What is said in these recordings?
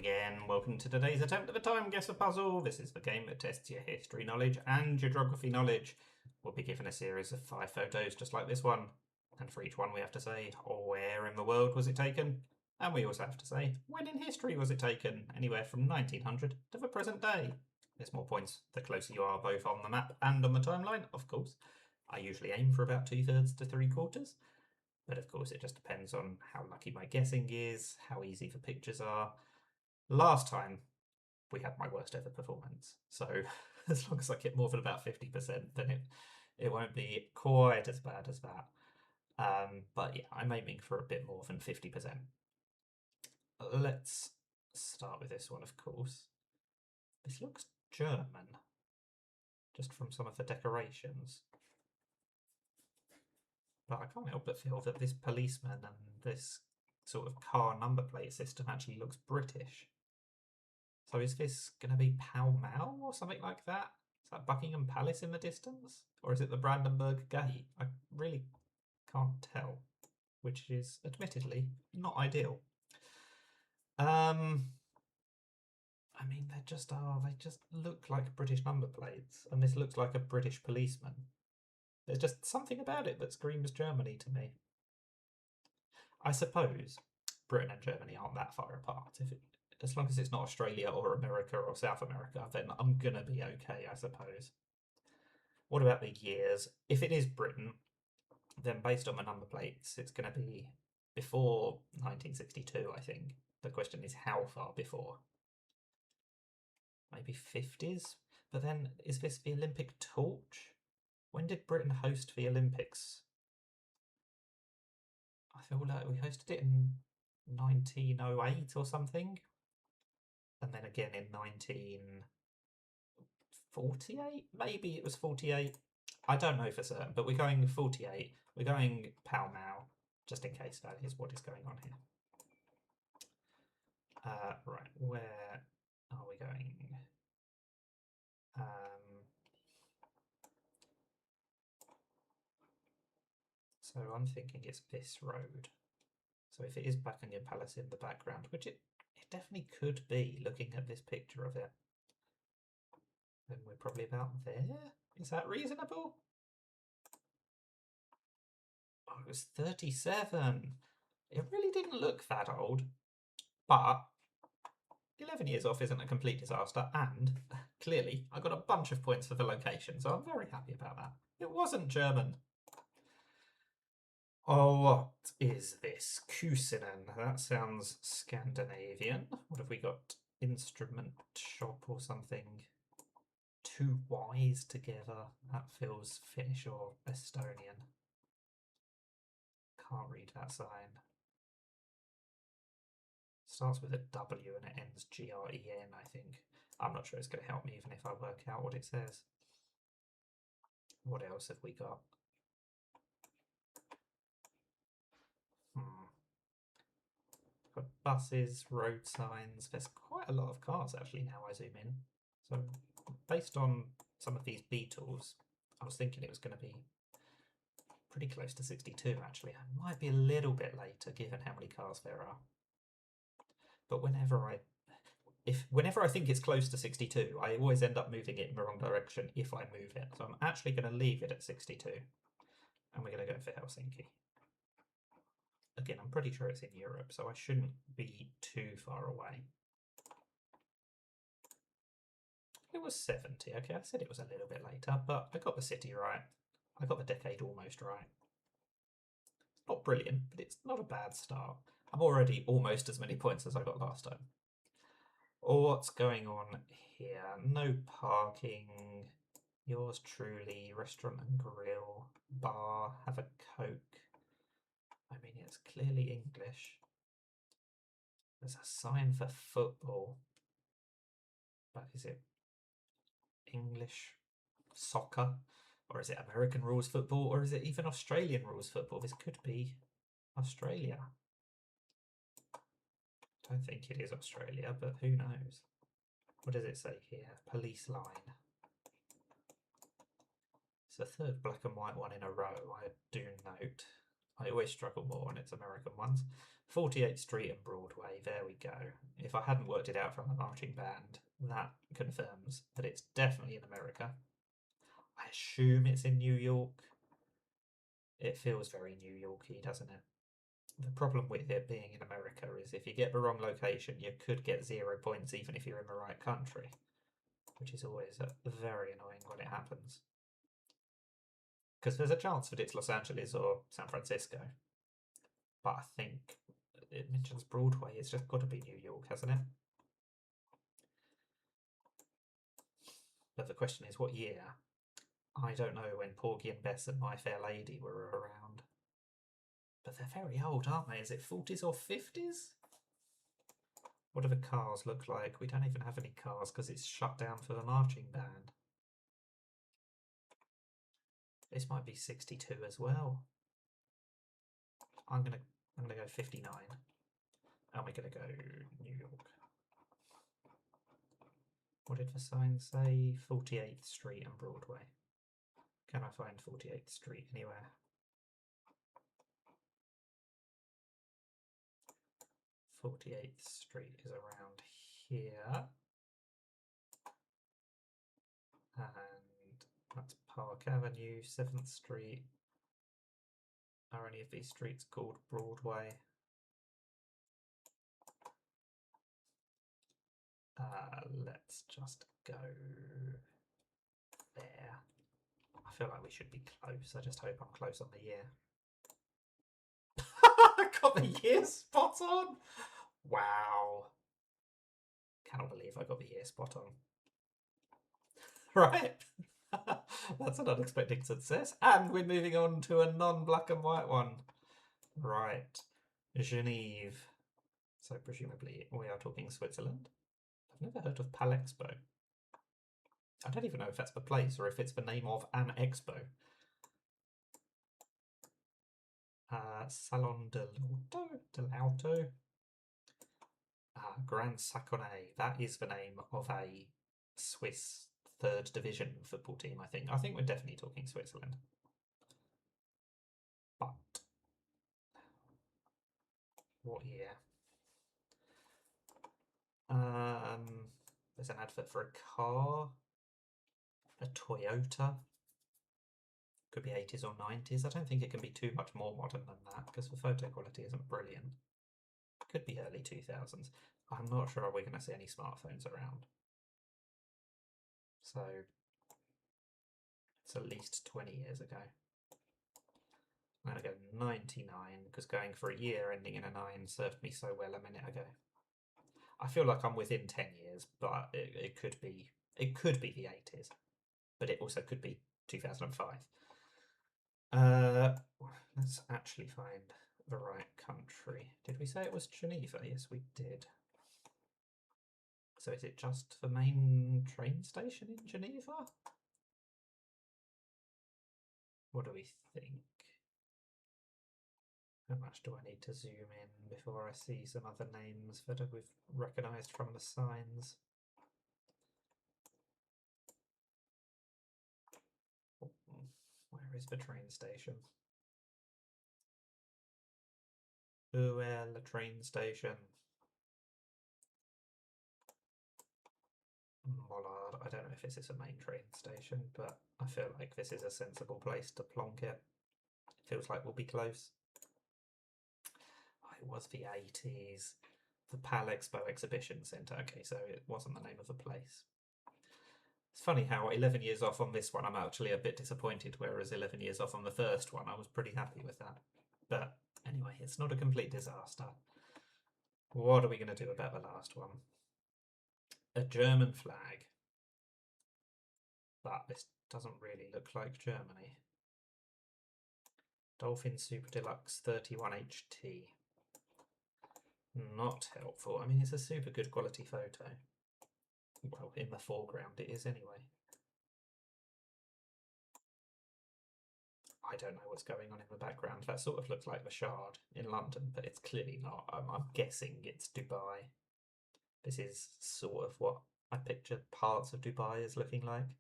again. Welcome to today's attempt at a TimeGuessr puzzle. This is the game that tests your history knowledge and your geography knowledge. We'll be given a series of 5 photos just like this one. And for each one we have to say, where in the world was it taken? And we also have to say, when in history was it taken? Anywhere from 1900 to the present day. There's more points the closer you are both on the map and on the timeline, of course. I usually aim for about 2/3 to 3/4. But of course, it just depends on how lucky my guessing is, how easy the pictures are. Last time, we had my worst ever performance. So as long as I get more than about 50%, then it won't be quite as bad as that. But yeah, I'm aiming for a bit more than 50%. Let's start with this one, of course. This looks German, just from some of the decorations. But I can't help but feel that this policeman and this sort of car number plate system actually looks British. So is this going to be Pall Mall or something like that? Is that Buckingham Palace in the distance? Or is it the Brandenburg Gate? I really can't tell, which is admittedly not ideal. I mean, they just look like British number plates, and this looks like a British policeman. There's just something about it that screams Germany to me. I suppose Britain and Germany aren't that far apart. As long as it's not Australia or America or South America, then I'm going to be okay, I suppose. What about the years? If it is Britain, then based on my number plates, it's going to be before 1962, I think. The question is how far before? Maybe 50s? But then, is this the Olympic torch? When did Britain host the Olympics? I feel like we hosted it in 1908 or something. And then again in 1948? Maybe it was 48. I don't know for certain, but we're going 48. We're going Pall Mall, just in case that is what is going on here. Right, where are we going? So I'm thinking it's this road. So if it is Buckingham Palace in the background, which it definitely could be looking at this picture of it, then we're probably about there. Is that reasonable? Oh, it was 37. It really didn't look that old, but 11 years off isn't a complete disaster, and clearly I got a bunch of points for the location, so I'm very happy about that. It wasn't German. Oh, what is this? Kusinen. That sounds Scandinavian. What have we got? Instrument shop or something? Two Y's together. That feels Finnish or Estonian. Can't read that sign. Starts with a W and it ends G-R-E-N, I think. I'm not sure it's going to help me even if I work out what it says. What else have we got? Got buses, road signs. There's quite a lot of cars actually now I zoom in. So based on some of these Beetles, I was thinking it was going to be pretty close to 62 actually. I might be a little bit later given how many cars there are. But whenever I think it's close to 62, I always end up moving it in the wrong direction if I move it. So I'm actually going to leave it at 62. And we're going to go for Helsinki. Again, I'm pretty sure it's in Europe, so I shouldn't be too far away. It was 70. Okay, I said it was a little bit later, but I got the city right. I got the decade almost right. It's not brilliant, but it's not a bad start. I'm already almost as many points as I got last time. What's going on here? No parking. Yours truly. Restaurant and grill. Bar. Have a Coke. I mean, it's clearly English. There's a sign for football. But is it English soccer? Or is it American rules football? Or is it even Australian rules football? This could be Australia. I don't think it is Australia, but who knows? What does it say here? Police line. It's the third black and white one in a row, I do note. I always struggle more when it's American ones. 48th Street and Broadway, there we go. If I hadn't worked it out from the marching band, that confirms that it's definitely in America. I assume it's in New York. It feels very New Yorky, doesn't it? The problem with it being in America is if you get the wrong location, you could get 0 points even if you're in the right country, which is always very annoying when it happens. Because there's a chance that it's Los Angeles or San Francisco, but I think it mentions Broadway. It's just got to be New York, hasn't it? But the question is, what year? I don't know when Porgy and Bess and My Fair Lady were around. But they're very old, aren't they? Is it 40s or 50s? What do the cars look like? We don't even have any cars because it's shut down for the marching band. This might be 62 as well. I'm gonna go 59. And we're gonna go New York. What did the sign say? 48th Street and Broadway. Can I find 48th Street anywhere? "48th Street is around here. And that's Park Avenue, 7th Street. Are any of these streets called Broadway? Let's just go there. I feel like we should be close. I just hope I'm close on the year. I got the year spot on! Wow. Cannot believe I got the year spot on. Right. That's an unexpected success. And we're moving on to a non-black and white one. Right. Genève. So presumably we are talking Switzerland. I've never heard of Palexpo. I don't even know if that's the place or if it's the name of an expo. Salon de l'Auto. Grand Saconnet. That is the name of a Swiss third division football team, I think. I think we're definitely talking Switzerland. But what year? There's an advert for a car. A Toyota. Could be 80s or 90s. I don't think it can be too much more modern than that because the photo quality isn't brilliant. Could be early 2000s. I'm not sure we're going to see any smartphones around. So it's at least 20 years ago. I'm going to go 99 because going for a year ending in a 9 served me so well a minute ago. I feel like I'm within 10 years, but it could be the 80s, but it also could be 2005. Let's actually find the right country. Did we say it was Geneva? Yes, we did. So is it just the main train station in Geneva? What do we think? How much do I need to zoom in before I see some other names that we've recognised from the signs? Where is the train station? Où est la train station? Mollard. I don't know if this is a main train station, but I feel like this is a sensible place to plonk it. It feels like we'll be close. Oh, it was the 80s. The PAL Expo Exhibition Centre. Okay, so it wasn't the name of the place. It's funny how 11 years off on this one, I'm actually a bit disappointed, whereas 11 years off on the first one, I was pretty happy with that. But anyway, it's not a complete disaster. What are we going to do about the last one? A German flag. But this doesn't really look like Germany. Dolphin Super Deluxe 31HT. Not helpful. I mean, it's a super good quality photo. Well, in the foreground it is anyway. I don't know what's going on in the background. That sort of looks like the Shard in London, but it's clearly not. I'm guessing it's Dubai. This is sort of what I picture parts of Dubai as looking like.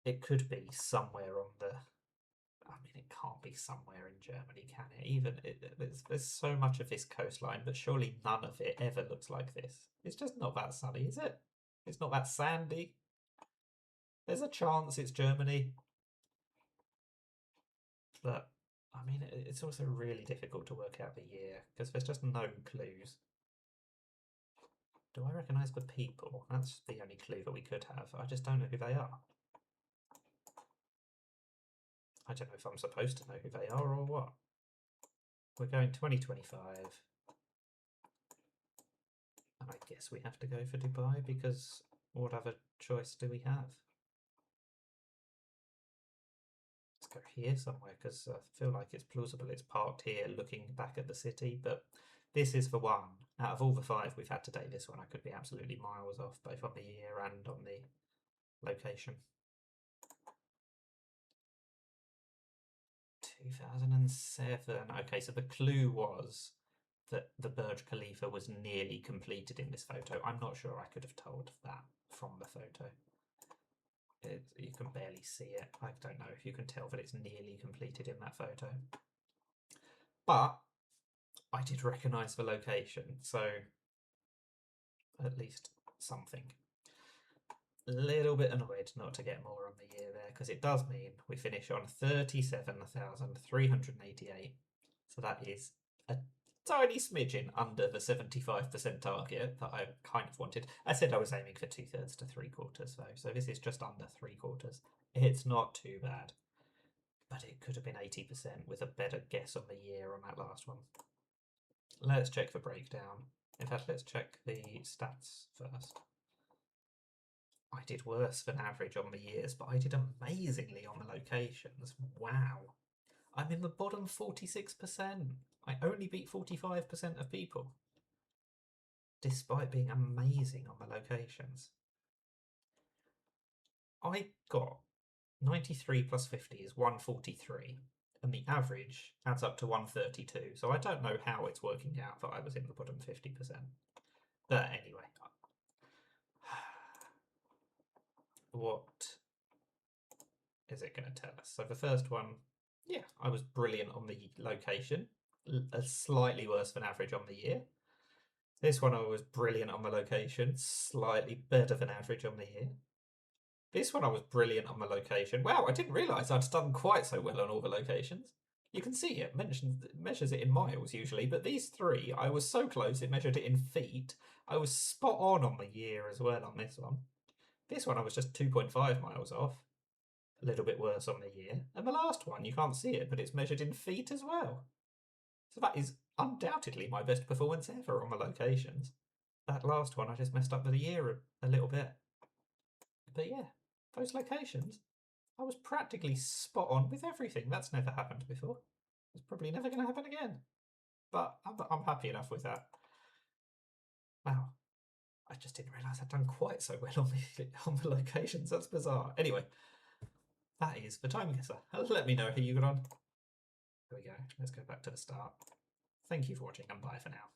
It could be somewhere on the I mean, it can't be somewhere in Germany, can it? Even there's so much of this coastline, but surely none of it ever looks like this. It's just not that sunny, is it? It's not that sandy. There's a chance it's Germany, but I mean, it's also really difficult to work out the year because there's just no clues. Do I recognise the people? That's the only clue that we could have. I just don't know who they are. I don't know if I'm supposed to know who they are or what. We're going 2025. And I guess we have to go for Dubai because what other choice do we have? Let's go here somewhere because I feel like it's plausible it's parked here looking back at the city, but this is the one. Out of all the 5 we've had today, this one I could be absolutely miles off, both on the year and on the location. 2007. Okay, so the clue was that the Burj Khalifa was nearly completed in this photo. I'm not sure I could have told that from the photo. You can barely see it. I don't know if you can tell that it's nearly completed in that photo. But I did recognise the location, so at least something. A little bit annoyed not to get more on the year there, because it does mean we finish on 37,388. So that is a tiny smidgen under the 75% target that I kind of wanted. I said I was aiming for 2/3 to 3/4 though, so this is just under 3/4. It's not too bad, but it could have been 80% with a better guess on the year on that last one. Let's check the breakdown. In fact, let's check the stats first. I did worse than average on the years, but I did amazingly on the locations. Wow. I'm in the bottom 46%. I only beat 45% of people, despite being amazing on the locations. I got 93 plus 50 is 143, and the average adds up to 132. So I don't know how it's working out that I was in the bottom 50%. But anyway, what is it going to tell us? So the first one, yeah, I was brilliant on the location, slightly worse than average on the year. This one I was brilliant on the location, slightly better than average on the year. This one I was brilliant on the location. Wow, I didn't realise I'd done quite so well on all the locations. You can see it measures it in miles usually, but these 3, I was so close it measured it in feet. I was spot on the year as well on this one. This one I was just 2.5 miles off. A little bit worse on the year. And the last one, you can't see it, but it's measured in feet as well. So that is undoubtedly my best performance ever on the locations. That last one, I just messed up with the year a little bit. But yeah, those locations, I was practically spot on with everything. That's never happened before. It's probably never going to happen again. But I'm happy enough with that. Wow. I just didn't realise I'd done quite so well on the locations. That's bizarre. Anyway, that is the TimeGuessr. Let me know how you got on. There we go. Let's go back to the start. Thank you for watching and bye for now.